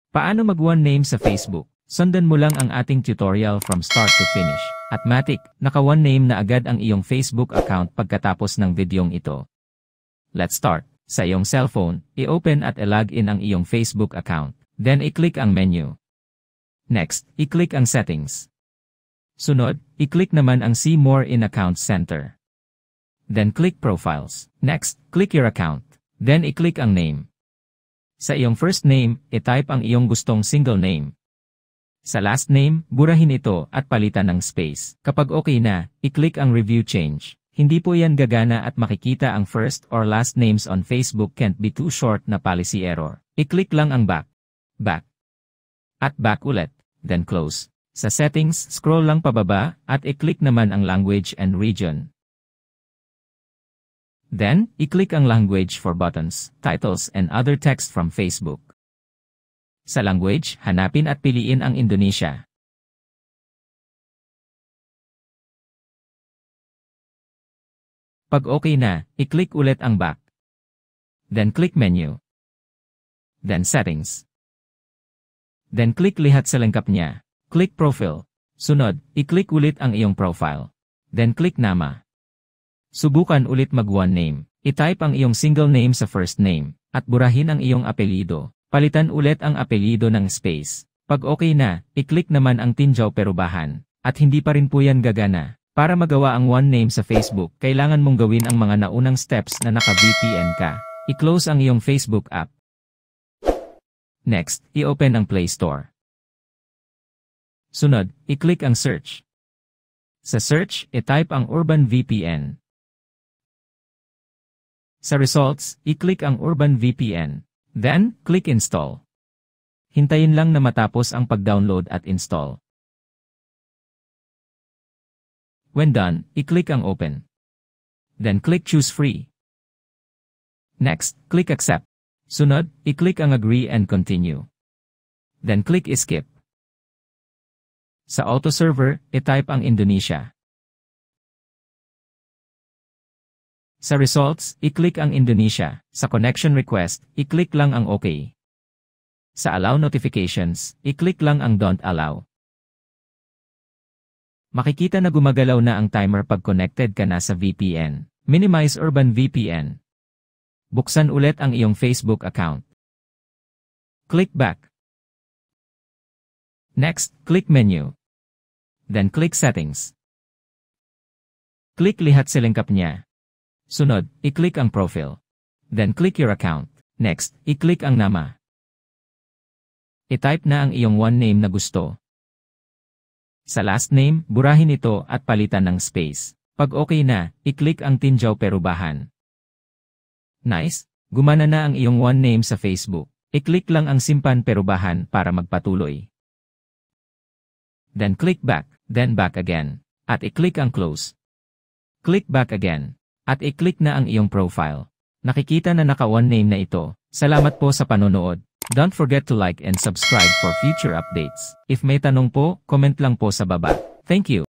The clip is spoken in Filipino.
Paano mag-one name sa Facebook? Sundan mo lang ang ating tutorial from start to finish. At matik, naka-one name na agad ang iyong Facebook account pagkatapos ng videong ito. Let's start. Sa iyong cellphone, i-open at i-login ang iyong Facebook account. Then i-click ang menu. Next, i-click ang settings. Sunod, i-click naman ang See More in Account Center. Then click Profiles. Next, click your account. Then i-click ang name. Sa iyong first name, i-type ang iyong gustong single name. Sa last name, burahin ito at palitan ng space. Kapag okay na, i-click ang Review Change. Hindi po yan gagana at makikita ang first or last names on Facebook can't be too short na policy error. I-click lang ang back, at back ulit, then close. Sa settings, scroll lang pababa at i-click naman ang language and region. Then, i-click ang language for buttons, titles and other text from Facebook. Sa language, hanapin at piliin ang Indonesia. Pag okay na, i-click ulit ang back. Then click menu. Then settings. Then click lihat sa lengkap niya. Click profile. Sunod, i-click ulit ang iyong profile. Then click nama. Subukan ulit mag-one name. I-type ang iyong single name sa first name, at burahin ang iyong apelyido. Palitan ulit ang apelyido ng space. Pag okay na, i-click naman ang tinjaw perubahan. At hindi pa rin po yan gagana. Para magawa ang one name sa Facebook, kailangan mong gawin ang mga naunang steps na naka-VPN ka. I-close ang iyong Facebook app. Next, i-open ang Play Store. Sunod, i-click ang search. Sa search, i-type ang Urban VPN. Sa results, i-click ang Urban VPN. Then, click install. Hintayin lang na matapos ang pag-download at install. When done, i-click ang open. Then click choose free. Next, click accept. Sunod, i-click ang agree and continue. Then click skip. Sa auto server, i-type ang Indonesia. Sa results, i-click ang Indonesia. Sa connection request, i-click lang ang OK. Sa allow notifications, i-click lang ang don't allow. Makikita na gumagalaw na ang timer pag connected ka na sa VPN. Minimize Urban VPN. Buksan ulit ang iyong Facebook account. Click back. Next, click menu. Then click settings. Click lihat sa lengkap niya. Sunod, i-click ang profile. Then click your account. Next, i-click ang nama. I-type na ang iyong one name na gusto. Sa last name, burahin ito at palitan ng space. Pag okay na, i-click ang tinjaw perubahan. Nice! Gumana na ang iyong one name sa Facebook. I-click lang ang simpan perubahan para magpatuloy. Then click back, then back again. At i-click ang close. Click back again. At i-click na ang iyong profile. Nakikita na naka-one name na ito. Salamat po sa panonood. Don't forget to like and subscribe for future updates. If may tanong po, comment lang po sa baba. Thank you.